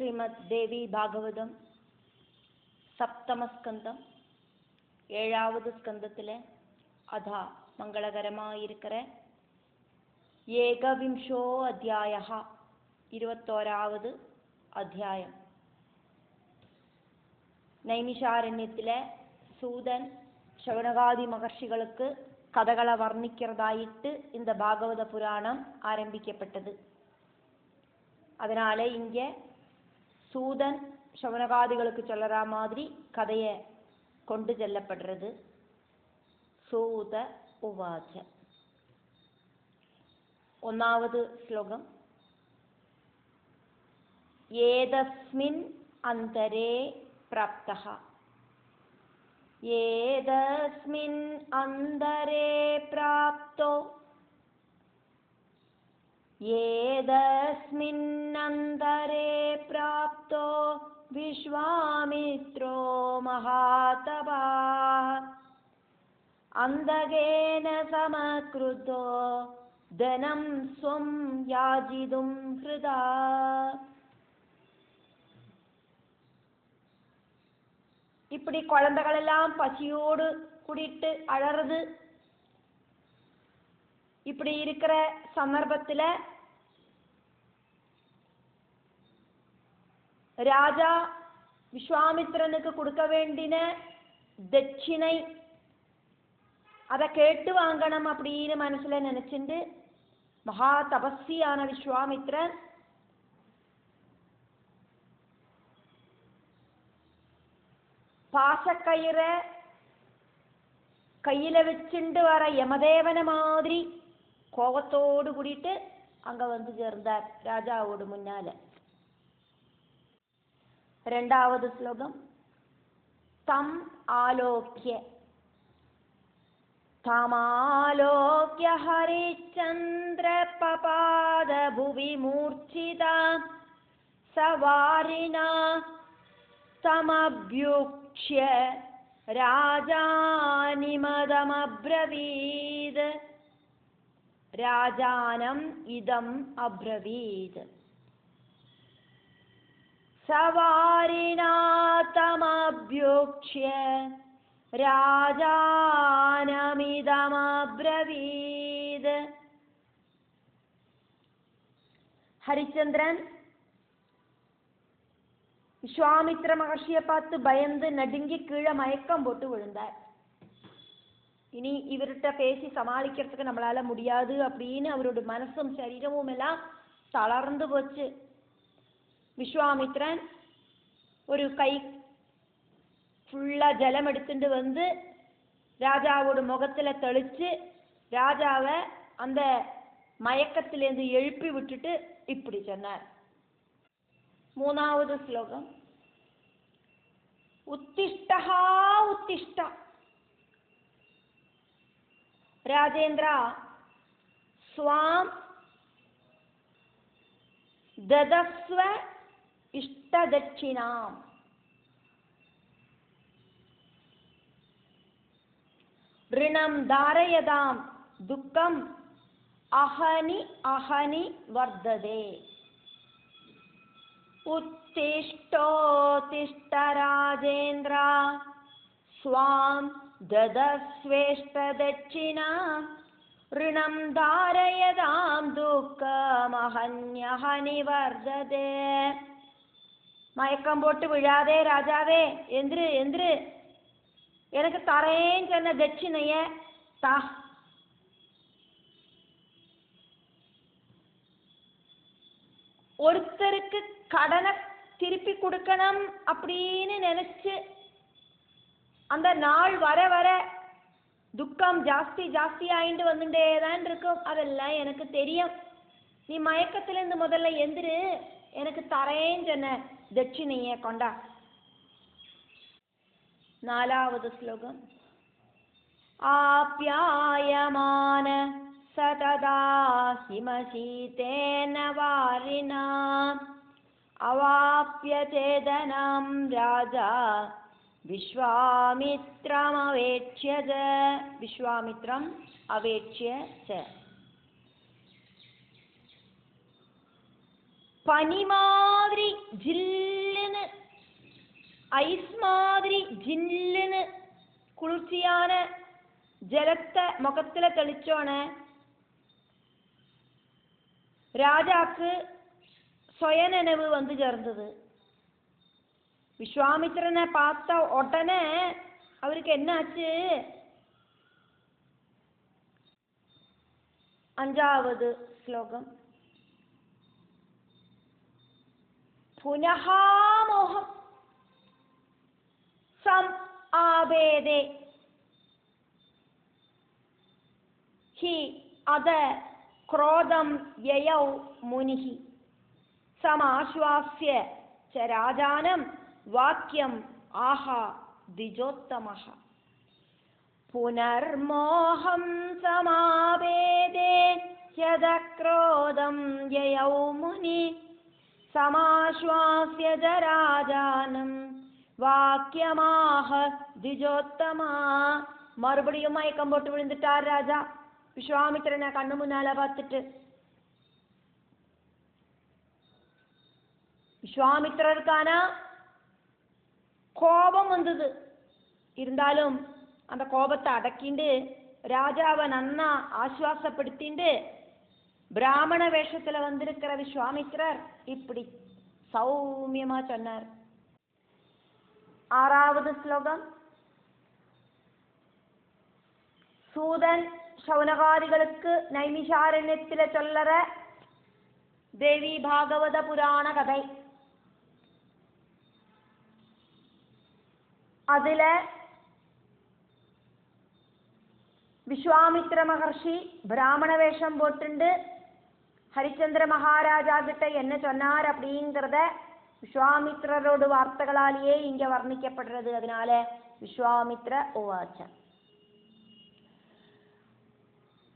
ശ്രീമദ് ദേവി ഭാഗവതം സപ്തമസ്കന്ധം 7வது സ്കന്ധത്തിലെ അധ മംഗളകരമായിരിക്കറെ ഏകവിംശോ അധ്യായ 21வது അധ്യായം. നൈമിഷാരണ്യത്തിലെ സൂതൻ ശൗനകാദി മഹർഷികൾക്ക് കഥകളെ വർണ്ണിக்கிறதாயிட்டு இந்த பாகவத புராணம் ஆரம்பிக்கப்பட்டது. அதனால இங்கே சூதன் சௌனகாதிகளுக்கு சொல்லுற மாதிரி கதையை கொண்டு செல்லப்படுறது. சூத உவாச்ச. 1வது ஸ்லோகம். ஏதஸ்மின் அந்தரே பிராப்தஹ. ஏதஸ்மின் அந்தரே பிராப்தோ ஏதஸ்மின்னந்தரே பிராப்தோ விஸ்வாமித்ரோ மகாதபாः அந்தகேன சமக்ருதோ தனம் ஸ்வம் யாஜிதும் ஹ்ருதா. இப்படி குழந்தைகளெல்லாம் பசியோடு கூடிட்டு அழறது. இப்படி இருக்கிற சந்தர்ப்பத்தில் ராஜா விஸ்வாமித்திரனுக்கு கொடுக்க வேண்டின தட்சிணை அதை கேட்டு வாங்கணும் அப்படின்னு மனசுல நினைச்சுண்டு மகா தபஸ்வியான விஸ்வாமித்திரன் பாசக்கயிறை கையில வச்சுண்டு வர யமதேவன மாதிரி கோபத்தோடு கூடிட்டு அங்க வந்து சேர்ந்தார் ராஜாவோடு முன்னால. 2வது ஸ்லோகம். தம் ஆலோக்ய தமாலோக்ய ஹரிச்சந்திர பபாத புவி மூர்ச்சிதா சவாரிணா தமப்யுக்ஷ்ய ராஜானிமதமப்ரவீத். ராஜானம் இதம் அப்ரவீத். சவாரிணா தமப்யுக்ஷ்ய ராஜானமிதமப்ரவீத். ஹரிச்சந்திரன் விஸ்வாமித்ர மகர்ஷியை பார்த்து பயந்து நடுங்கி கீழே மயக்கம் போட்டு விழுந்தார். இனி இவர்கிட்ட பேசி சமாளிக்கிறதுக்கு நம்மளால முடியாது அப்படின்னு அவரோட மனசும் சரீரமும் எல்லாம் தளர்ந்து போச்சு. விஸ்வாமித்ரன் ஒரு கை ஃபுல்லா ஜலம் எடுத்துட்டு வந்து ராஜாவோட முகத்துல தெளிச்சு ராஜாவை அந்த மயக்கத்திலேருந்து எழுப்பி விட்டுட்டு இப்படி சொன்னார். 3வது ஸ்லோகம். உத்திஷ்டஹா உத்திஷ்டா. ராஜேந்திரா ஸ்வாம் ததஸ்வ இஷ்டதட்சிணாம். ऋणं धारयतां दुःखम् अहनि अहनि वर्धते. उत्तिष्ठोत्तिष्ठ राजेन्द्र स्वां ददस्वेष्टदक्षिणाम् ऋणं धारयतां दुःखमहन्यहनि वर्धते. மயக்கம் போட்டு விழாதே ராஜாவே, எந்திரு எந்திரு, எனக்கு தரேன்னு சொன்ன தட்சிணைய தா. ஒருத்தருக்கு கடனை திருப்பி கொடுக்கணும் அப்படின்னு நினைச்சு அந்த நாள் வர வர துக்கம் ஜாஸ்தி ஜாஸ்தி ஆயிட்டு வந்துட்டே தான் இருக்கும். அதெல்லாம் எனக்கு தெரியும். நீ மயக்கத்திலிருந்து முதல்ல எந்திரு, எனக்கு தரேன்னு சொன்ன தட்சிணைய கொண்டா. 4வது ஸ்லோகம். ஆப்யாயமான சததா ஹிமசீதேன வாரிணா அவாப்ய சேதனம் ராஜா விஸ்வாமித்ரம் அவேட்சியத. விஸ்வாமித்ரம் அவேட்சிய ச. பனி மாதிரி ஜில்லுன்னு ஐஸ் மாதிரி ஜில்லுன்னு குளிர்ச்சியான ஜலத்தை முகத்துல தெளிச்சோன ராஜாக்கு சுயநினைவு வந்து சேர்ந்தது. விஸ்வாமித்திரனை பார்த்த உடனே அவருக்கு என்ன ஆச்சு? 5வது ஸ்லோகம். புனஹா மோகம் சம் ஆபேதே ஹி அத क्रोधं ययौ मुनिः समाश्वास्य च राजानं वाक्यम् आह द्विजोत्तमः पुनर्मोहं समावेदे यद क्रोधं ययौ मुनिः समाश्वास्य च राजानं वाक्यमाह द्विजोत्तमः. மறுபடியும் மயக்கம் போட்டு விழுந்துட்டார் ராஜா. விஸ்வாமித்திரனை கண்ணு முன்னால பார்த்துட்டு விஸ்வாமித்திரருக்கான கோபம் வந்தது. இருந்தாலும் அந்த கோபத்தை அடக்கிண்டு ராஜாவை நன்னா ஆசுவாசப்படுத்திண்டு பிராமண வேஷத்துல வந்திருக்கிற விஸ்வாமித்திரர் இப்படி சௌமியமா சொன்னார். 6வது ஸ்லோகம். சூதன் சௌனகாதிகளுக்கு நைமிஷாரண்யத்தில சொல்லற தேவி பாகவத புராண கதை. அதுல விஸ்வாமித்திர மகர்ஷி பிராமண வேஷம் போட்டுண்டு ஹரிச்சந்திர மகாராஜா கிட்ட என்ன சொன்னார் அப்படிங்கிறத விஸ்வாமித்திரரோட வார்த்தைகளாலேயே இங்க வர்ணிக்கப்படுறது. அதனால விஸ்வாமித்ர உவாச்ச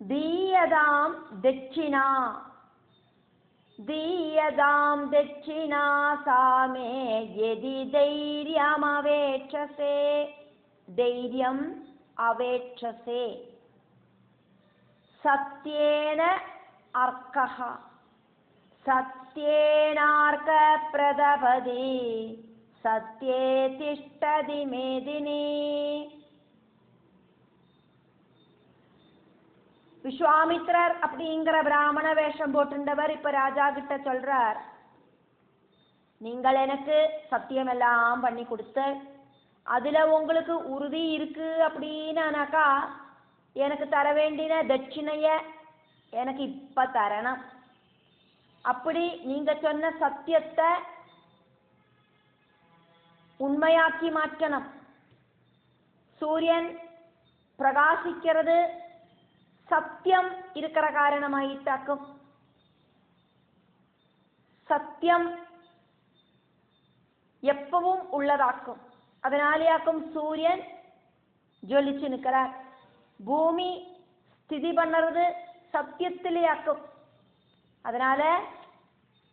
दीयदां दक्षिणा दीयदां दक्षिणा सा मे यदि धैर्यमवेक्षसे धैर्यम् अवेक्षसे सत्येन अर्कः सत्येनार्कप्रदपदि सत्ये तिष्ठति मेदिनी. விஸ்வாமித்ரர் அப்படிங்கிற பிராமண வேஷம் போட்டுண்டவர் இப்ப ராஜா கிட்ட சொல்றார், நீங்கள் எனக்கு சத்தியம் எல்லாம் பண்ணி கொடுத்து அதுல உங்களுக்கு உறுதி இருக்கு அப்படின்னாக்கா எனக்கு தர வேண்டிய தட்சிணைய எனக்கு இப்ப தரணும். அப்படி நீங்க சொன்ன சத்தியத்தை உண்மையாக்கி மாற்றணும். சூரியன் பிரகாசிக்கிறது சத்தியம் இருக்கிற காரணமாயிட்டாக்கும். சத்தியம் எப்பவும் உள்ளதாக்கும். அதனாலேயாக்கும் சூரியன் ஜொலிச்சு நிற்கிறார். பூமி ஸ்திதி பண்ணுறது சத்தியத்திலேயாக்கும். அதனால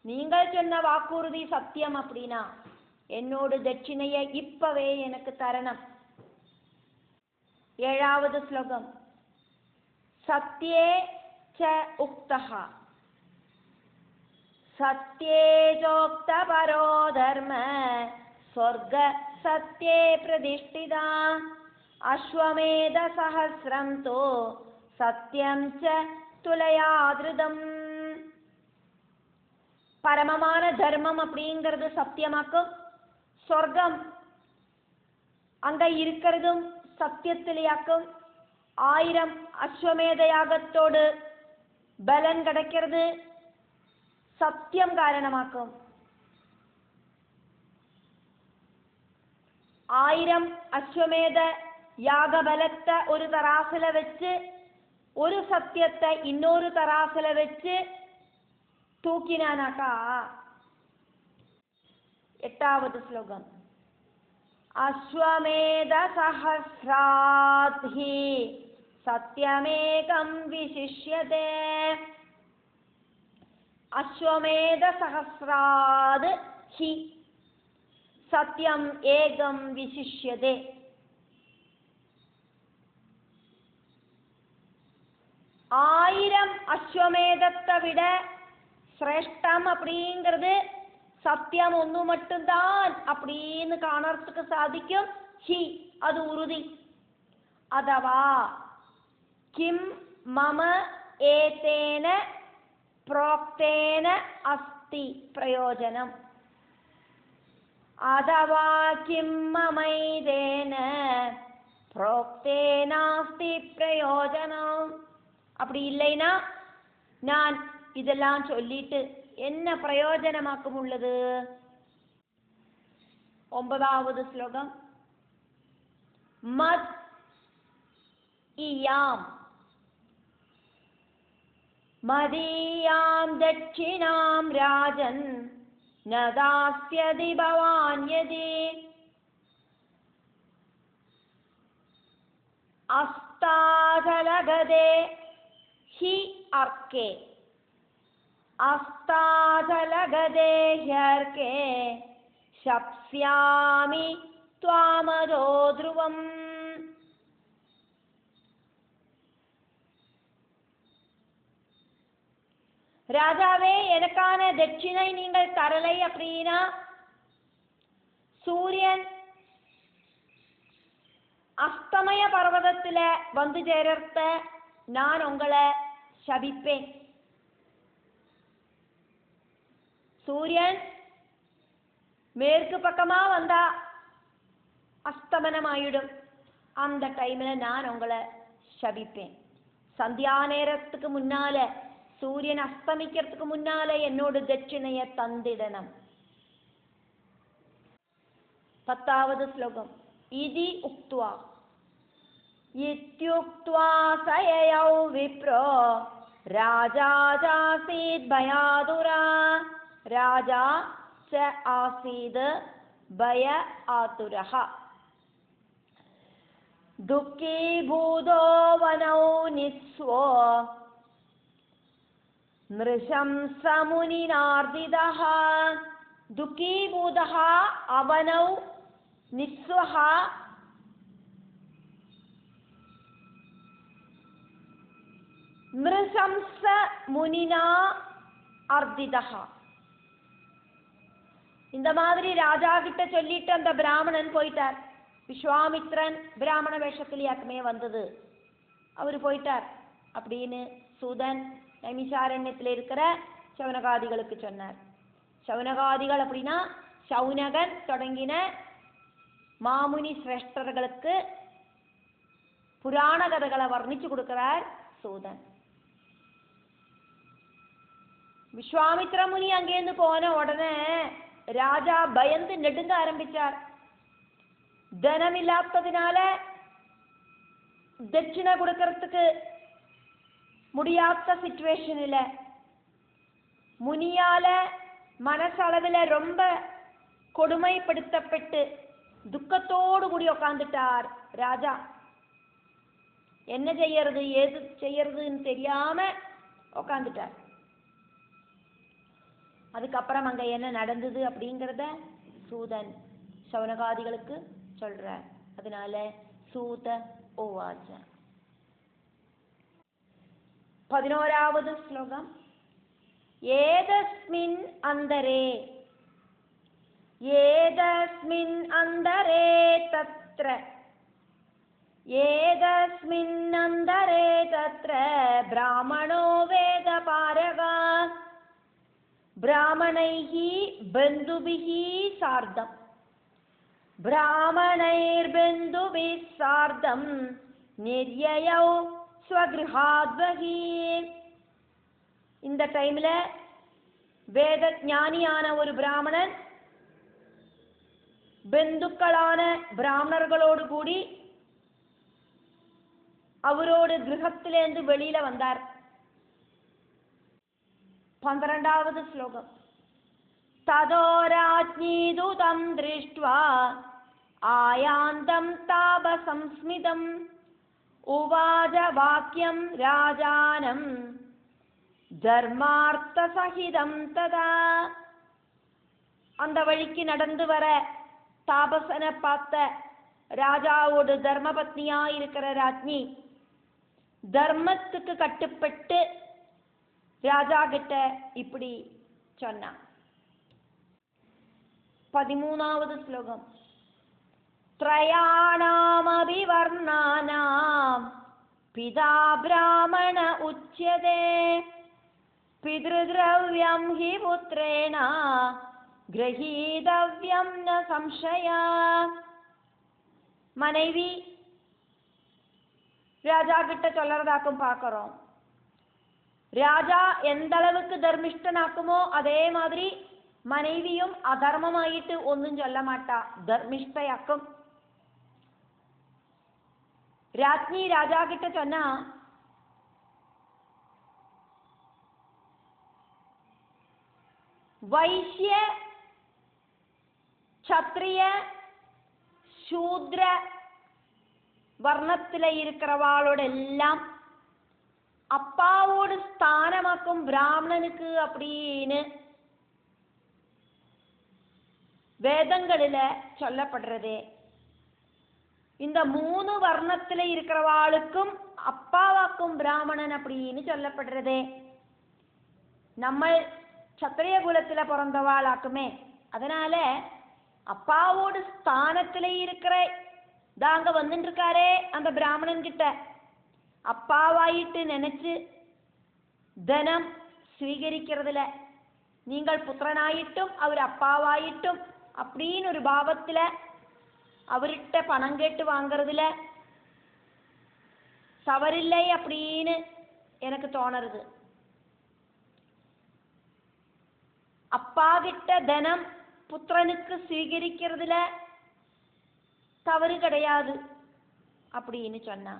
நீங்கள் சொன்ன வாக்குறுதி சத்தியம் அப்படின்னா என்னோட தட்சிணையை இப்பவே எனக்கு தரணும். 7வது ஸ்லோகம். सत्ये च उक्तः सत्ये चोक्तपरो धर्म स्वर्ग सत्ये प्रतिष्ठिता अश्वमेध सहस्रं तो सत्यं च तुलयादृतम्. பரமமான தர்மம் அப்படிங்கிறது சத்தியமாக்கும். சொர்க்கம் அங்க இருக்கிறதும் சத்தியத்திலேயாக்கும். 1000 அஸ்வமேத யாகத்தோடு பலன் கிடைக்கிறது சத்தியம் காரணமாக்கும். 1000 அஸ்வமேத யாக பலத்தை ஒரு தராசுல வச்சு ஒரு சத்தியத்தை இன்னொரு தராசுல வச்சு தூக்கினானாக்கா. 8வது ஸ்லோகம். அஸ்வமேத சஹஸ்ராத்ஹி சத்யமேகம் விசிஷ்யதே. அஸ்வமேத சஹஸ்ராத் ஹி சத்யம் ஏகம் விசிஷ்யதே. ஆயிரம் அஸ்வமேதத்தை விட சிரேஷ்டம் அப்படிங்கிறது சத்தியம் ஒன்று மட்டும்தான் அப்படின்னு காணறதுக்கு சாதிக்கும். ஹி அது உறுதி. அதவா கிம் மம ஏதேன ப்ரோக்தேன அஸ்தி பிரயோஜனம். அதவா கிம் மமைதேன ப்ரோக்தேனாஸ்தி பிரயோஜனம். அப்படி இல்லைனா நான் இதெல்லாம் சொல்லிட்டு என்ன பிரயோஜனமாக்கும் உள்ளது? 9வது ஸ்லோகம். மத் இயாம் மதீயாம் தட்சிணாம் ராஜன் நதாஸ்யதி பவான் யதி அஸ்தாதலகதே ஹி அர்க்கே அஸ்தாதலகதே ஹ்யர்க்கே ஷப்ஸ்யாமி த்வாமதோ த்ருவம். ராஜாவே, எனக்கான தட்சிணை நீங்கள் தரலை அப்படின்னா சூரியன் அஸ்தமய பர்வதத்துல வந்து சேரத்த நான் உங்களை சபிப்பேன். சூரியன் மேற்கு பக்கமா வந்தா அஸ்தமனம் ஆயிடும். அந்த டைம்ல நான் உங்களை சபிப்பேன். சந்தியா நேரத்துக்கு முன்னால, சூரியன் அஸ்தமிக்கிறதுக்கு முன்னால என்னோட தட்சிணைய தந்திடணும். 10வது ஸ்லோகம். இதி உக்த்வா இத்யுக்த்வா சயயௌ விப்ரோ ராஜா ஜாசீத் பயாதுரா. ராஜா ச ஆசீத் பய ஆதுரஹ. துக்கீ பூதோ வனௌ நிஸ்வோ நிருஷம்ஸ முனிநார்திதஹ. துக்கீ பூதஹ அவனௌ நிஸ்வஹ நிருஷம்ஸ முனினா அர்திதஹ. இந்த மாதிரி ராஜா கிட்ட சொல்லிட்டு அந்த பிராமணன் போயிட்டார். விஸ்வாமித்ரன் பிராமண வேஷத்திலேயாக்குமே வந்தது, அவர் போயிட்டார் அப்படின்னு சூதன் நைமிஷாரண்யத்தில் இருக்கிற சௌனகாதிகளுக்கு சொன்னார். சௌனகாதிகள் அப்படின்னா சௌனகன் தொடங்கின மாமுனி சிரேஷ்டர்களுக்கு புராண கதைகளை வர்ணிச்சு கொடுக்கிறார் சூதன். விஸ்வாமித்ர முனி அங்கேருந்து போன உடனே ராஜா பயந்து நெடுங்க ஆரம்பிச்சார். தனம் இல்லாததினால தட்சிணை கொடுக்கறதுக்கு முடியாத சிச்சுவேஷன்ல முனியால மனசளவில் ரொம்ப கொடுமைப்படுத்தப்பட்டு துக்கத்தோடு கூடி உட்காந்துட்டார் ராஜா. என்ன செய்யறது ஏது செய்யறதுன்னு தெரியாம உட்காந்துட்டார். அதுக்கப்புறம் அங்க என்ன நடந்தது அப்படிங்கிறத சூதன் சௌனகாதிகளுக்கு சொல்றார். அதனால சூத ஓவாச்ச. 11வது ஸ்லோகம். ஏதஸ்மின் அந்தரே ஏதஸ்மின் அந்தரே தத்ர ஏதஸ்மின் அந்தரே தத்ர பிராமணோ வேத பாரகா பிராமணைஹி பந்துபிஹி சார்தம் பிராமணைர்பந்துபிஹ் சார்தம் நிர்யயௌ ஸ்வக்ருஹாத்வஹி. இந்த டைம்ல வேத ஞானியான ஒரு பிராமணன் பந்துக்களான பிராமணர்களோடு கூடி அவரோடு கிரகத்திலிருந்து வெளியில வந்தார். 12வது ஸ்லோகம். ததோ ராஜ்ஞீ தூதம் திருஷ்ட்வா ஆயாந்தம் தாபசம்ஸ்மிதம் உவாச வாக்கியம் ராஜானம் தர்மார்த்த சகிதம் ததா. அந்த வழிக்கு நடந்து வர தாபசனை பார்த்த ராஜாவோடு தர்மபத்னியா இருக்கிற ராஜ்ஞி தர்மத்துக்கு கட்டுப்பட்டு ராஜா கிட்ட இப்படி சொன்னான். 13வது ஸ்லோகம். ത്രയാണാമപി വർണ്ണാനാം പിതാ ബ്രാഹ്മണ ഉച്യതേ പിതൃദ്രവ്യം ഹി പുത്രേണ ഗ്രഹീതവ്യം ന സംശയാ. மனைவி ராஜா கிட்ட சொல்லறதாக்கும் பார்க்கிறோம். ராஜா எந்த அளவுக்கு தர்மிஷ்டனாக்குமோ அதே மாதிரி மனைவியும் அதர்மமாயிட்டு ஒன்றும் சொல்ல மாட்டா, தர்மிஷ்டையாக்கும். ராஜ்ஞி ராஜா கிட்ட சொன்னா, வைஷ்ய சத்திரிய சூத்ர வர்ணத்தில இருக்கிறவாளோட எல்லாம் அப்பாவோட ஸ்தானமாக்கும் பிராமணனுக்கு அப்படின்னு வேதங்களில சொல்லப்படுறதே. இந்த 3 வர்ணத்துல இருக்கிறவாளுக்கும் அப்பாவாக்கும் பிராமணன் அப்படின்னு சொல்லப்படுறதே. நம்ம சத்திரிய குலத்துல பிறந்தவாளாக்குமே, அதனால அப்பாவோட ஸ்தானத்துல இருக்கிற தாங்க வந்துட்டு இருக்காரே அந்த பிராமணன் கிட்ட அப்பாவாயிட்டு நினைச்சு தனம் സ്വീകരിக்கிறதுல, நீங்கள் புத்திரனாயிட்டும் அவர் அப்பாவாயிட்டும் அப்படின்னு ஒரு பாவத்துல அவர்கிட்ட பணம் கேட்டு வாங்கறதுல தவறில்லை அப்படின்னு எனக்கு தோணுறது. அப்பா கிட்ட தனம் புத்திரனுக்கு സ്വീകരിக்கிறதுல தவறு கிடையாது அப்படின்னு சொன்னா.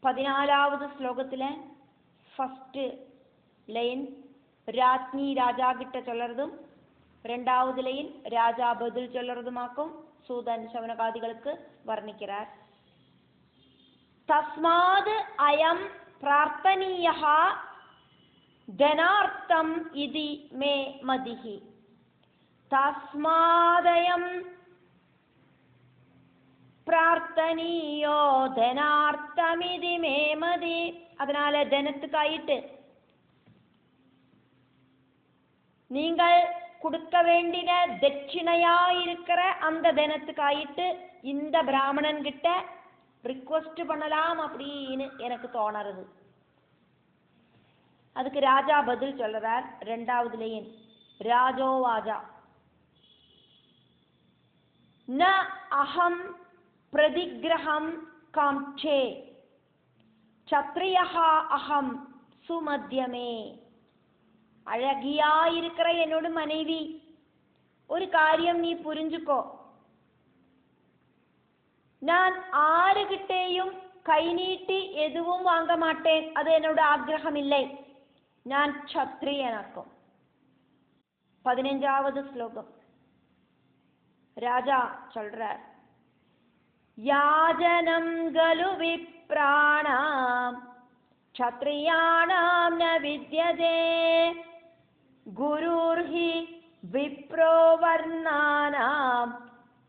14வது ஸ்லோகத்துல ஃபர்ஸ்ட் லைன் ராஜ்ஞி ராஜா கிட்ட சொல்றதும், 2வது லைன் ராஜா பதில் சொல்றதுமாக்கும் சூதன் சவனகாதிகளுக்கு வர்ணிக்கிறார். தஸ்மாத் அயம் பிரார்த்தனீயः தனார்த்தம் இதி மே மதிஹி. தஸ்மாதயம் பிரார்த்தனீயோ தனார்த்தமிதி மே மதி. அதனால தனத்துக்காயிட்டு நீங்கள் கொடுக்க வேண்டிய தட்சிணையாயிருக்கிற அந்த தனத்துக்காயிட்டு இந்த பிராமணன் கிட்ட ரிக்வெஸ்ட் பண்ணலாம் அப்படின்னு எனக்கு தோணுறது. அதுக்கு ராஜா பதில் சொல்றார். 2வது லைன் ராஜோவாஜா ந அஹம் பிரதிகிரகம் காம்சே சத்ரியஹ அஹம் சுமத்தியமே. அழகியாயிருக்கிற என்னோட மனைவி, ஒரு காரியம் நீ புரிஞ்சுக்கோ, நான் ஆறுகிட்டேயும் கை நீட்டி எதுவும் வாங்க மாட்டேன், அது என்னோட ஆக்ரகம் இல்லை, நான் சத்ரியனாக்கும். 15வது ஸ்லோகம் ராஜா சொல்றார். யாஜனம் கலு விப்ராணாம் க்ஷத்ரியாணாம் ந வித்யதே குருர்ஹி விப்ரோ வர்ணானாம்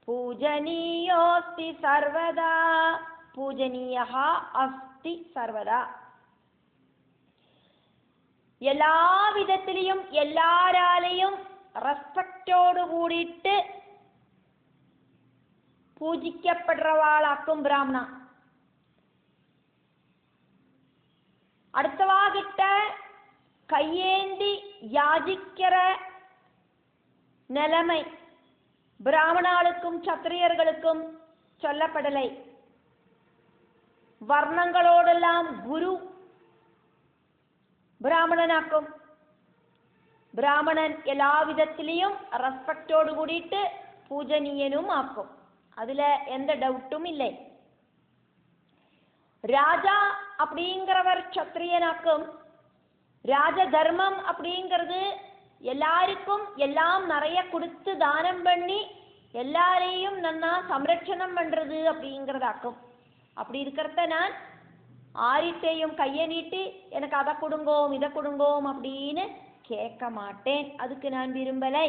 பூஜனீயோஸ்தி சர்வதா. பூஜனீயः அஸ்தி சர்வதா. எல்லா விதத்திலையும் எல்லாராலையும் ரெஸ்பெக்டோடு கூடிட்டு பூஜிக்கப்படுறவாளாக்கும் பிராமணா. அடுத்தவாகிட்ட கையேந்தி யாஜிக்கிற நிலைமை பிராமணாளுக்கும் சத்திரியர்களுக்கும் சொல்லப்படலை. வர்ணங்களோடெல்லாம் குரு பிராமணனாக்கும். பிராமணன் எல்லா விதத்திலையும் ரெஸ்பெக்டோடு கூடிட்டு பூஜனீயனும் ஆக்கும், அதுல எந்த டவுட்டும் இல்லை. ராஜா அப்படிங்கிறவர் சத்திரியனாக்கும். ராஜ தர்மம் அப்படிங்கிறது எல்லாருக்கும் எல்லாம் நிறைய கொடுத்து தானம் பண்ணி எல்லாரையும் நன்னா சம்ரட்சணம் பண்றது அப்படிங்கிறதாக்கும். அப்படி இருக்கிறத நான் ஆரிட்டையும் கையை நீட்டி எனக்கு அதை கொடுங்கோம் இதை கொடுங்கோம் அப்படின்னு கேட்க மாட்டேன், அதுக்கு நான் விரும்பலை.